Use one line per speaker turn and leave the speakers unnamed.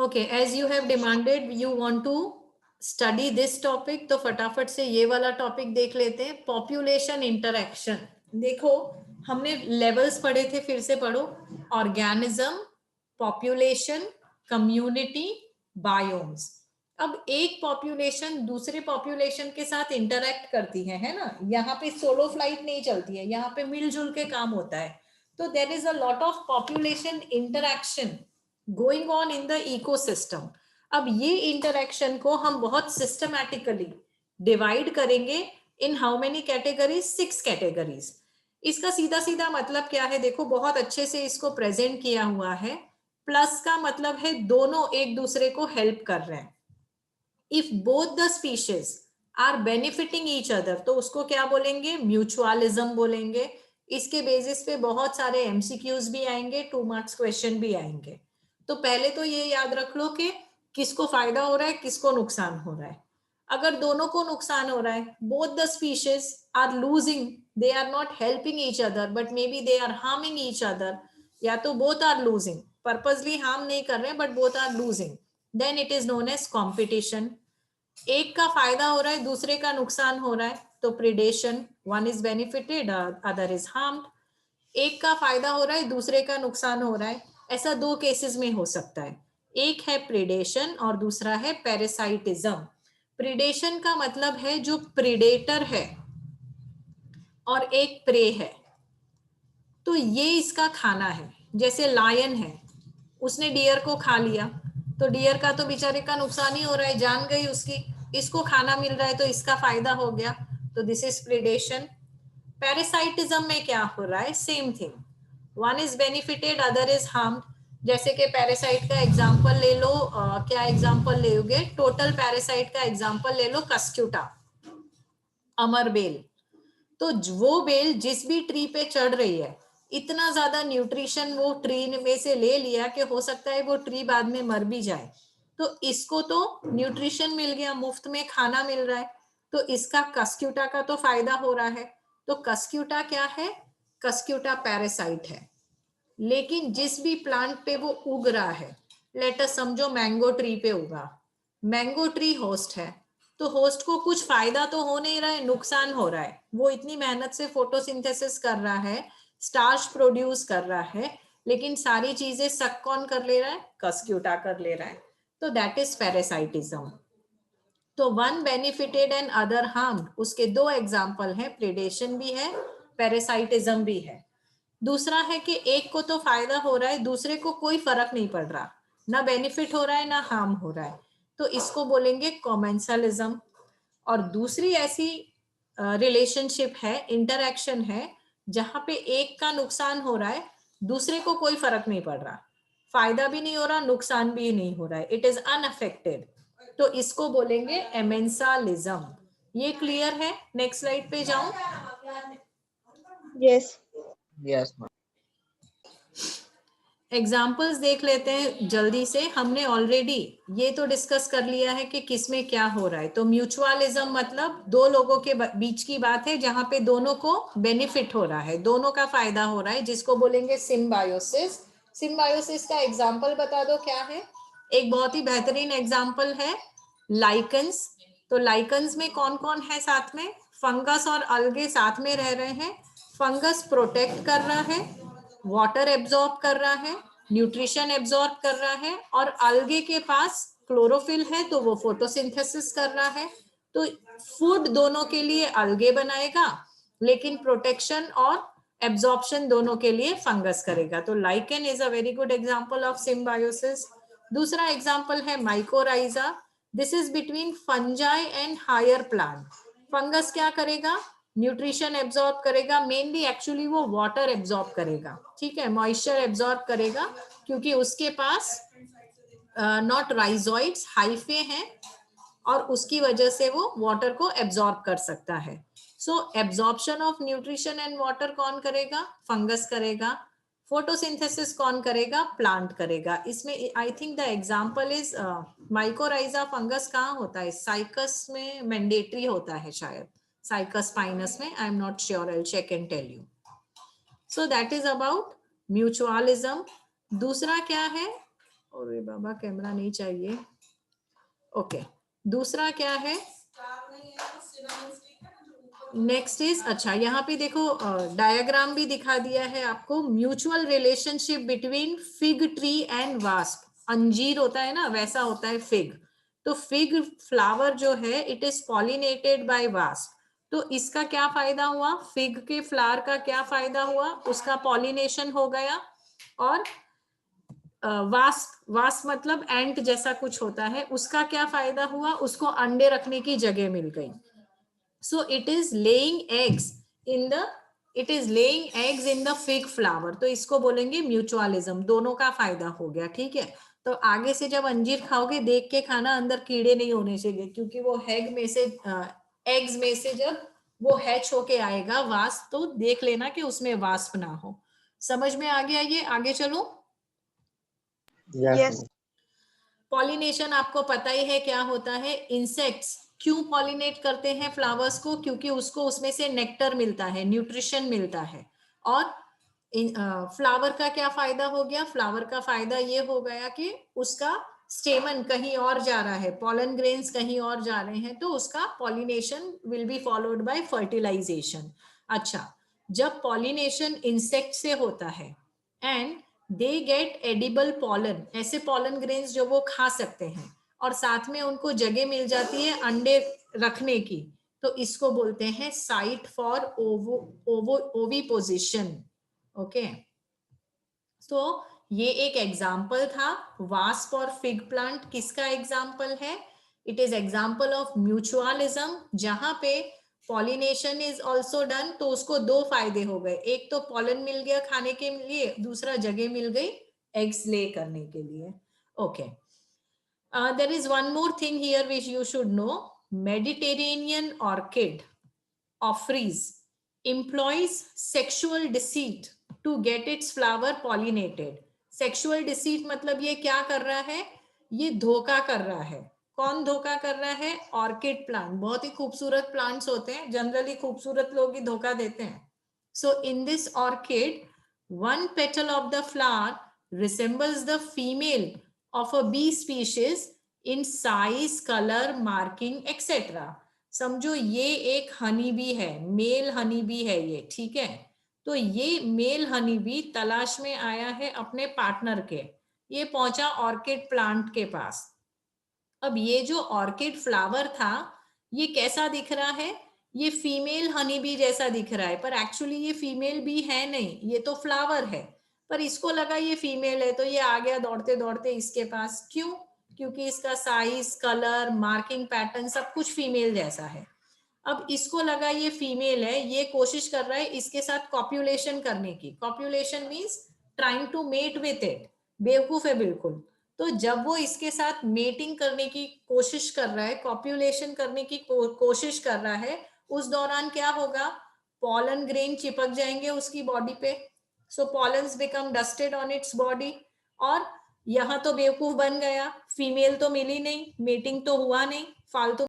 Okay, as you have demanded you want to study this topic, तो फटाफट से ये वाला टॉपिक देख लेते हैं, पॉपुलेशन इंटरैक्शन। देखो हमने लेवल्स पढ़े थे, फिर से पढ़ो। Organism, population, community, biomes. अब एक पॉपुलेशन दूसरे पॉपुलेशन के साथ इंटरैक्ट करती है ना। यहाँ पे सोलो फ्लाइट नहीं चलती है, यहाँ पे मिलजुल के काम होता है। तो there is a lot of population interaction going on in the ecosystem. अब ये इंटरैक्शन को हम बहुत सिस्टमैटिकली डिवाइड करेंगे in how many categories, 6 categories. इसका सीधा सीधा मतलब क्या है, देखो बहुत अच्छे से इसको प्रेजेंट किया हुआ है। प्लस का मतलब है दोनों एक दूसरे को हेल्प कर रहे हैं। If both the species are benefiting each other, तो उसको क्या बोलेंगे, म्यूचुअलिज्म बोलेंगे। इसके बेसिस पे बहुत सारे एमसीक्यूज भी आएंगे, 2 मार्क्स क्वेश्चन भी आएंगे। तो पहले तो ये याद रख लो कि किसको फायदा हो रहा है, किसको नुकसान हो रहा है। अगर दोनों को नुकसान हो रहा है, both the species are losing, they are not helping each other but maybe they are harming each other, या तो both are losing, purposely harm नहीं कर रहे हैं but both are losing, then it is known as competition. एक का फायदा हो रहा है, दूसरे का नुकसान हो रहा है, तो predation, one is benefited other is harmed. एक का फायदा हो रहा है, दूसरे का नुकसान हो रहा है, ऐसा 2 केसेस में हो सकता है। एक है प्रिडेशन और दूसरा है पैरासाइटिज्म। प्रिडेशन का मतलब है जो प्रिडेटर है और एक प्रे है, तो ये इसका खाना है। जैसे लायन है, उसने डियर को खा लिया, तो डियर का तो बेचारे का नुकसान ही हो रहा है, जान गई उसकी। इसको खाना मिल रहा है तो इसका फायदा हो गया, तो दिस इज प्रिडेशन। पैरासाइटिज्म में क्या हो रहा है, same thing, one is benefited other is harmed. जैसे कि पैरासाइट का एग्जांपल ले लो, क्या एग्जांपल लोगे, टोटल पैरासाइट का एग्जांपल ले लो, कस्क्यूटा, अमर बेल। तो वो बेल जिस भी ट्री पे चढ़ रही है, इतना ज्यादा न्यूट्रिशन वो ट्री में से ले लिया कि हो सकता है वो ट्री बाद में मर भी जाए। तो इसको तो न्यूट्रिशन मिल गया, मुफ्त में खाना मिल रहा है, तो इसका कस्क्यूटा का तो फायदा हो रहा है। तो कस्क्यूटा क्या है, कस्क्यूटा पैरासाइट है। लेकिन जिस भी प्लांट पे वो उग रहा है, लेट अस समझो मैंगो ट्री पे उगा, मैंगो ट्री होस्ट है, तो होस्ट को कुछ फायदा तो हो नहीं रहा है, नुकसान हो रहा है। वो इतनी मेहनत से फोटोसिंथेसिस कर रहा है, स्टार्च प्रोड्यूस कर रहा है, लेकिन सारी चीजें सक कौन कर ले रहा है, कस्क्यूटा कर ले रहा है। तो दैट इज पैरासाइटिज्म। तो one benefited and other harmed, उसके 2 एग्जाम्पल हैं, प्रेडेशन भी है, पैरासाइटिज्म भी है। दूसरा है कि एक को तो फायदा हो रहा है, दूसरे को कोई फर्क नहीं पड़ रहा, ना बेनिफिट हो रहा है ना हार्म हो रहा है, तो इसको बोलेंगे कॉमेंसलिज्म। और दूसरी ऐसी रिलेशनशिप है, इंटरैक्शन है, जहां पे एक का नुकसान हो रहा है, दूसरे को कोई फर्क नहीं पड़ रहा, फायदा भी नहीं हो रहा, नुकसान भी नहीं हो रहा है, इट इज अनअफेक्टेड, तो इसको बोलेंगे एमेंसालिज्म। ये क्लियर है? नेक्स्ट स्लाइड पे जाऊं।
Yes.
Yes, ma'am.
एग्जाम्पल्स देख लेते हैं जल्दी से। हमने ऑलरेडी ये तो डिस्कस कर लिया है कि किसमें क्या हो रहा है। तो म्यूचुअलिज्म मतलब 2 लोगों के बीच की बात है, जहां पे दोनों को बेनिफिट हो रहा है, दोनों का फायदा हो रहा है, जिसको बोलेंगे सिम्बायोसिस। सिम्बायोसिस का एग्जाम्पल बता दो क्या है। एक बहुत ही बेहतरीन एग्जाम्पल है लाइकन्स। तो लाइकन्स में कौन कौन है साथ में, फंगस और अलगे साथ में रह रहे हैं। फंगस प्रोटेक्ट कर रहा है, वाटर एब्जॉर्ब कर रहा है, न्यूट्रिशन एब्जॉर्ब कर रहा है, और अलगे के पास क्लोरोफिल है तो वो फोटोसिंथेसिस कर रहा है। तो फूड दोनों के लिए अलगे बनाएगा, लेकिन प्रोटेक्शन और एब्जॉर्प्शन दोनों के लिए फंगस करेगा। तो lichen is a very good example of symbiosis. दूसरा एग्जांपल है mycorrhiza. This is between fungi and higher plant. Fungus क्या करेगा, न्यूट्रिशन एब्जॉर्ब करेगा, मेनली एक्चुअली वो वाटर एब्जॉर्ब करेगा, ठीक है, मॉइस्चर एब्जॉर्ब करेगा, क्योंकि उसके पास नॉट राइजोइड्स, हाइफे हैं, और उसकी वजह से वो वाटर को एब्जॉर्ब कर सकता है। So absorption of nutrition and water कौन करेगा, फंगस करेगा। फोटोसिंथेसिस कौन करेगा, प्लांट करेगा। इसमें I think the example is mycorrhiza. Fungus कहाँ होता है, साइकस में मैंडेटरी होता है शायद, साइकस स्पाइनस में, I am not sure, I will check and tell you. So that is about mutualism. दूसरा क्या है, अरे बाबा कैमरा नहीं चाहिए। ओके, दूसरा क्या है? नेक्स्ट इज, अच्छा यहाँ पे देखो डायग्राम भी दिखा दिया है आपको, mutual relationship between fig tree and wasp. अंजीर होता है ना, वैसा होता है फिग। तो फिग फ्लावर जो है it is pollinated bye wasp. तो इसका क्या फायदा हुआ? फिग के फ्लावर का क्या फायदा हुआ? उसका पॉलिनेशन हो गया। और वास्प, वास्प मतलब एंट जैसा कुछ होता है, उसका क्या फायदा हुआ? उसको अंडे रखने की जगह मिल गई। So it is laying eggs in the, it is laying eggs in the fig flower. तो इसको बोलेंगे म्यूचुअलिज्म, दोनों का फायदा हो गया। ठीक है, तो आगे से जब अंजीर खाओगे देख के खाना, अंदर कीड़े नहीं होने चाहिए, क्योंकि वो हैग में से एग्स में से जब वो हैच होके आएगा वास्प, तो देख लेना कि उसमें वास्प ना हो। समझ में आ गया ये? आगे चलो।
यस।
पॉलिनेशन आपको पता ही है क्या होता है। इंसेक्ट्स क्यों पॉलिनेट करते हैं फ्लावर्स को? क्योंकि उसको उसमें से नेक्टर मिलता है, न्यूट्रिशन मिलता है। और फ्लावर का क्या फायदा हो गया? फ्लावर का फायदा ये हो गया कि उसका स्टेमन कहीं और जा रहा है, पॉलन ग्रेन्स कहीं और जा रहे हैं, तो उसका pollination will be followed by fertilization. अच्छा, जब पॉलिनेशन इंसेक्ट से होता है and they get edible pollen, ऐसे पॉलन ग्रेन्स जो वो खा सकते हैं, और साथ में उनको जगह मिल जाती है अंडे रखने की, तो इसको बोलते हैं साइट फॉर ओविपोजिशन। ओके, तो ये एक एग्जाम्पल था। वास्प और फिग प्लांट किसका एग्जाम्पल है? It is example of mutualism, जहां पे पॉलिनेशन इज ऑल्सो डन। तो उसको दो फायदे हो गए, एक तो पॉलन मिल गया खाने के लिए, दूसरा जगह मिल गई एग्स ले करने के लिए। Okay, there is one more thing here which you should know. Mediterranean orchid offers employs sexual deceit to get its flower pollinated. Sexual deceit मतलब ये क्या कर रहा है? ये धोखा कर रहा है। कौन धोखा कर रहा है? Orchid plant. बहुत ही खूबसूरत प्लांट्स होते हैं, जनरली खूबसूरत लोग ही धोखा देते हैं। So in this orchid, one petal of the flower resembles the female of a bee species in size, color, marking, etc. समझो ये एक हनी बी है, मेल हनी बी है ये। ठीक है, तो ये मेल हनी बी तलाश में आया है अपने पार्टनर के। ये पहुंचा ऑर्किड प्लांट के पास। अब ये जो ऑर्किड फ्लावर था ये कैसा दिख रहा है? ये फीमेल हनी बी जैसा दिख रहा है, पर एक्चुअली ये फीमेल बी है नहीं, ये तो फ्लावर है। पर इसको लगा ये फीमेल है, तो ये आ गया दौड़ते दौड़ते इसके पास। क्यों? क्योंकि इसका साइज, कलर, मार्किंग पैटर्न सब कुछ फीमेल जैसा है। अब इसको लगा ये फीमेल है, ये कोशिश कर रहा है इसके साथ कॉप्यूलेशन करने की। Copulation means trying to mate with it. बेवकूफ है बिल्कुल। तो जब वो इसके साथ मेटिंग करने की कोशिश कर रहा है, कॉप्यूलेशन करने की कोशिश कर रहा है, उस दौरान क्या होगा? पॉलन ग्रेन चिपक जाएंगे उसकी बॉडी पे। So pollens become dusted on its body. और यहाँ तो बेवकूफ बन गया, फीमेल तो मिली नहीं, मेटिंग तो हुआ नहीं, फालतू